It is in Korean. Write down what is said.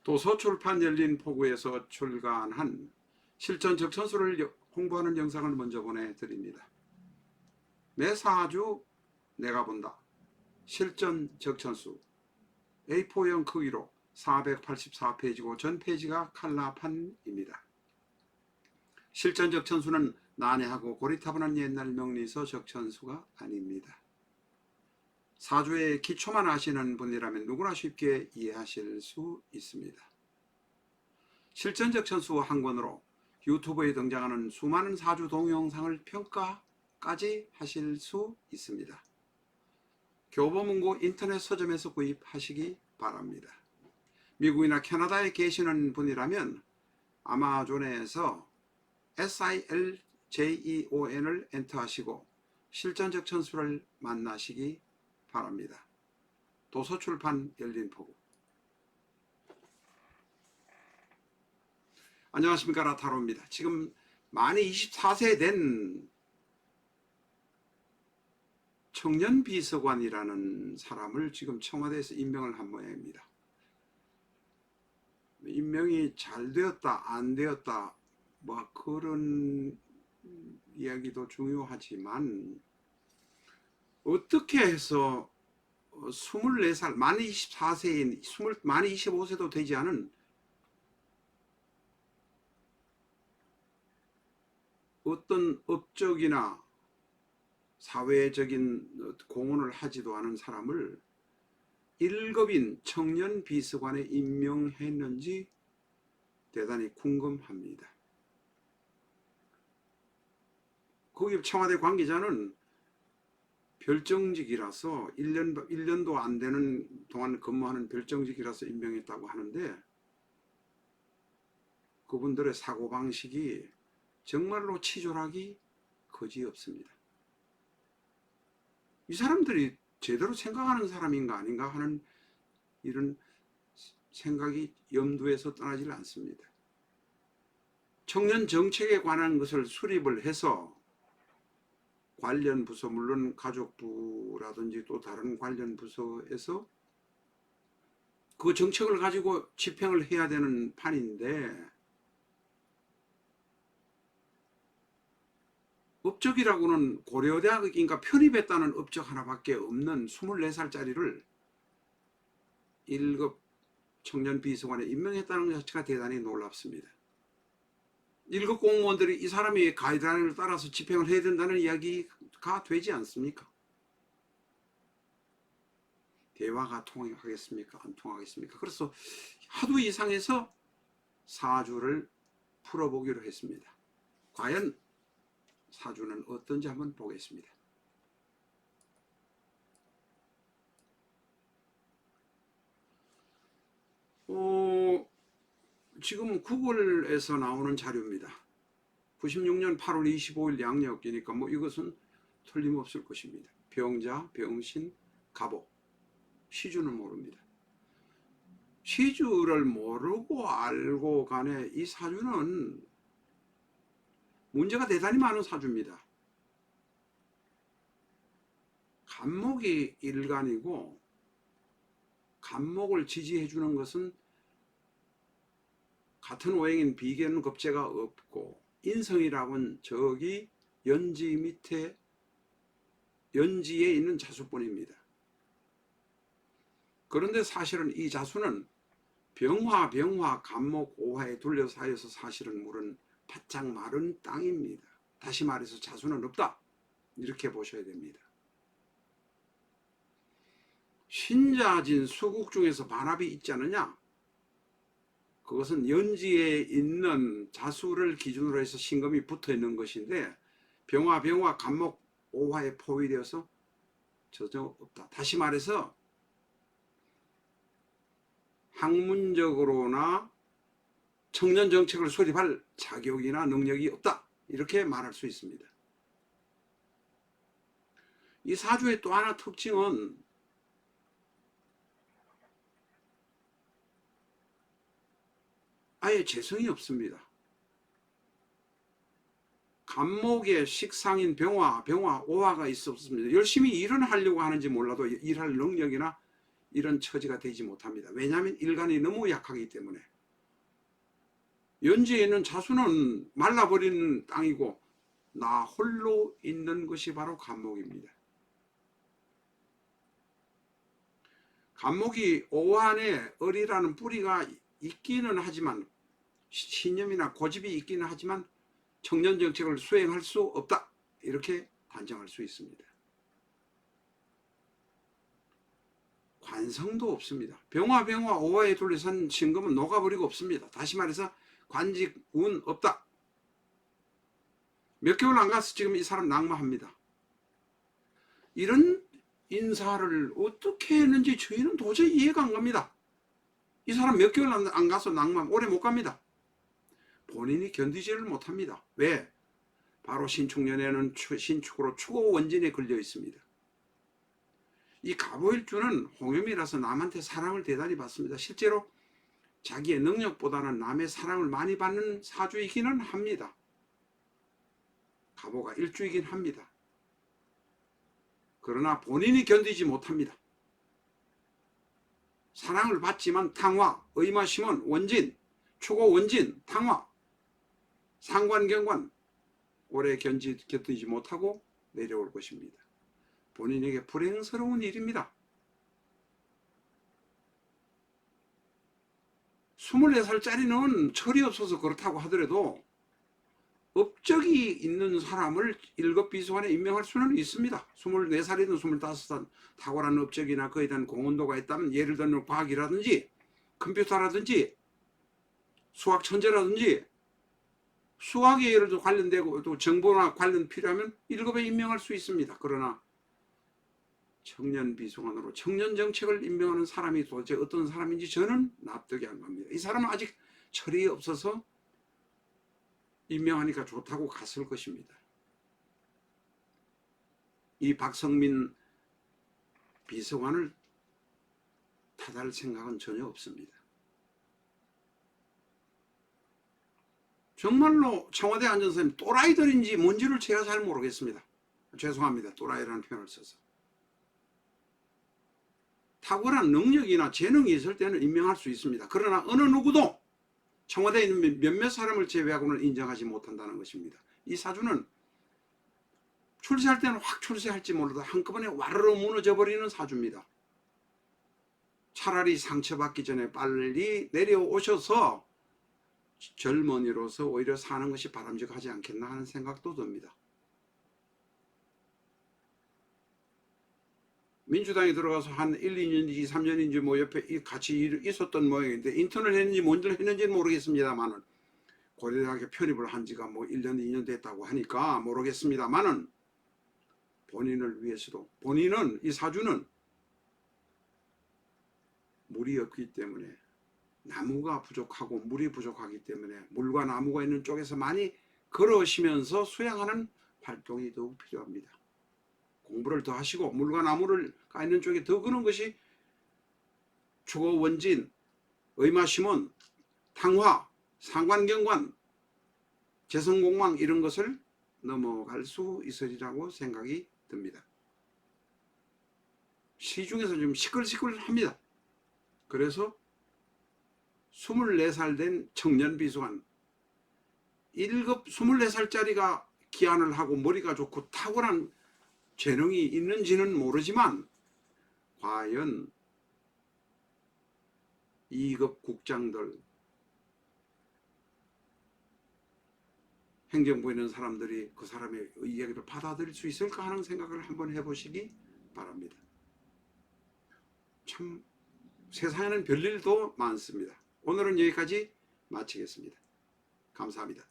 도서출판 열린 포구에서 출간한 실전 적천수를 홍보하는 영상을 먼저 보내드립니다. 매 4주 내가 본다. 실전 적천수 A4형 크기로 484페이지고 전 페이지가 칼라판입니다. 실전 적천수는 난해하고 고리타분한 옛날 명리서 적천수가 아닙니다. 사주의 기초만 아시는 분이라면 누구나 쉽게 이해하실 수 있습니다. 실전 적천수 한 권으로 유튜브에 등장하는 수많은 사주 동영상을 평가까지 하실 수 있습니다. 교보문고 인터넷 서점에서 구입하시기 바랍니다. 미국이나 캐나다에 계시는 분이라면 아마존에서 SILJEON을 엔터하시고 실전 적천수를 만나시기 바랍니다. 도서출판 열린포구. 안녕하십니까, 라타로입니다. 지금 만이 24세 된 청년 비서관이라는 사람을 지금 청와대에서 임명을 한 모양입니다. 임명이 잘 되었다 안 되었다 뭐 그런 이야기도 중요하지만 어떻게 해서 24살 만 24세인 만 25세도 되지 않은 어떤 업적이나 사회적인 공헌을 하지도 않은 사람을 1급인 청년 비서관에 임명했는지 대단히 궁금합니다. 거기 청와대 관계자는 별정직이라서 1년도 안 되는 동안 근무하는 별정직이라서 임명했다고 하는데 그분들의 사고방식이 정말로 치졸하기 거지없습니다. 이 사람들이 제대로 생각하는 사람인가 아닌가 하는 이런 생각이 염두에서 떠나질 않습니다. 청년 정책에 관한 것을 수립을 해서 관련 부서, 물론 가족부라든지 또 다른 관련 부서에서 그 정책을 가지고 집행을 해야 되는 판인데 업적이라고는 고려대학인가 편입했다는 업적 하나밖에 없는 24살짜리를 1급 청년 비서관에 임명했다는 것 자체가 대단히 놀랍습니다. 1급 공무원들이 이 사람이 가이드라인을 따라서 집행을 해야 된다는 이야기가 되지 않습니까? 대화가 통하겠습니까? 안 통하겠습니까? 그래서 하도 이상해서 사주를 풀어보기로 했습니다. 과연 사주는 어떤지 한번 보겠습니다. 지금 구글에서 나오는 자료입니다. 96년 8월 25일 양력이니까 뭐 이것은 틀림없을 것입니다. 병자, 병신, 갑오. 시주는 모릅니다. 시주를 모르고 알고 간에 이 사주는 문제가 대단히 많은 사주입니다. 간목이 일간이고 간목을 지지해 주는 것은 같은 오행인 비견 겁재가 없고 인성이라고는 저기 연지 밑에 연지에 있는 자수뿐입니다. 그런데 사실은 이 자수는 병화, 간목, 오화에 둘러싸여서 사실은 물은 바짝 마른 땅입니다. 다시 말해서 자수는 없다. 이렇게 보셔야 됩니다. 신자진 수국 중에서 반합이 있지 않느냐? 그것은 연지에 있는 자수를 기준으로 해서 신금이 붙어 있는 것인데 병화, 간목, 오화에 포위되어서 전혀 없다. 다시 말해서 학문적으로나 청년 정책을 수립할 자격이나 능력이 없다. 이렇게 말할 수 있습니다. 이 사주의 또 하나 특징은 아예 재성이 없습니다. 간목의 식상인 병화, 오화가 있었습니다. 열심히 일은 하려고 하는지 몰라도 일할 능력이나 이런 처지가 되지 못합니다. 왜냐하면 일간이 너무 약하기 때문에. 연지에 있는 자수는 말라버리는 땅이고 나 홀로 있는 것이 바로 간목입니다. 간목이 오한에 을이라는 뿌리가 있기는 하지만, 신념이나 고집이 있기는 하지만 청년정책을 수행할 수 없다, 이렇게 단정할 수 있습니다. 관성도 없습니다. 병화 오화에 둘러싼 신금은 녹아버리고 없습니다. 다시 말해서 관직 운 없다. 몇 개월 안 가서 지금 이 사람 낙마합니다. 이런 인사를 어떻게 했는지 저희는 도저히 이해가 안 갑니다. 이 사람 몇 개월 안 가서 낙마, 오래 못 갑니다. 본인이 견디지를 못합니다. 왜? 바로 신축년에는 신축으로 추고 원진에 걸려 있습니다. 이 갑오일주는 홍염이라서 남한테 사랑을 대단히 받습니다. 실제로 자기의 능력보다는 남의 사랑을 많이 받는 사주이기는 합니다. 갑오가 일주이긴 합니다. 그러나 본인이 견디지 못합니다. 사랑을 받지만 탕화, 의마심은 원진, 추고 원진, 탕화, 상관경관 오래 견디지 못하고 내려올 것입니다. 본인에게 불행스러운 일입니다. 24살짜리는 철이 없어서 그렇다고 하더라도 업적이 있는 사람을 1급 비서관에 임명할 수는 있습니다. 24살이든 25살 탁월한 업적이나 그에 대한 공헌도가 있다면, 예를 들면 과학이라든지 컴퓨터라든지 수학 천재라든지 수학에 예를 들어 관련되고 또 정보나 관련 필요하면 1급에 임명할 수 있습니다. 그러나 청년 비서관으로 청년 정책을 임명하는 사람이 도대체 어떤 사람인지 저는 납득이 안 갑니다. 이 사람은 아직 철이 없어서 임명하니까 좋다고 갔을 것입니다. 이 박성민 비서관을 탓할 생각은 전혀 없습니다. 정말로 청와대 안전사님 또라이들인지 뭔지를 제가 잘 모르겠습니다. 죄송합니다. 또라이라는 표현을 써서. 탁월한 능력이나 재능이 있을 때는 임명할 수 있습니다. 그러나 어느 누구도 청와대에 있는 몇몇 사람을 제외하고는 인정하지 못한다는 것입니다. 이 사주는 출세할 때는 확 출세할지 몰라도 한꺼번에 와르르 무너져 버리는 사주입니다. 차라리 상처받기 전에 빨리 내려오셔서 젊은이로서 오히려 사는 것이 바람직하지 않겠나 하는 생각도 듭니다. 민주당에 들어가서 한 1, 2년인지 3년인지 뭐 옆에 같이 있었던 모양인데 인턴을 했는지 뭔지를 했는지는 모르겠습니다만은, 고려대학에 편입을 한 지가 뭐 1년, 2년 됐다고 하니까 모르겠습니다만은, 본인을 위해서도, 본인은, 이 사주는 물이 없기 때문에, 나무가 부족하고 물이 부족하기 때문에 물과 나무가 있는 쪽에서 많이 걸으시면서 수양하는 활동이 더욱 필요합니다. 공부를 더 하시고 물과 나무를 가 있는 쪽에 더 그는 것이 추고 원진, 의마심원, 탕화, 상관경관, 재성공망 이런 것을 넘어갈 수 있으리라고 생각이 듭니다. 시중에서 좀 시끌시끌합니다. 그래서 24살 된 청년 비서관, 1급 24살짜리가 기한을 하고 머리가 좋고 탁월한 재능이 있는지는 모르지만 과연 2급 국장들, 행정부에 있는 사람들이 그 사람의 이야기를 받아들일 수 있을까 하는 생각을 한번 해보시기 바랍니다. 참 세상에는 별일도 많습니다. 오늘은 여기까지 마치겠습니다. 감사합니다.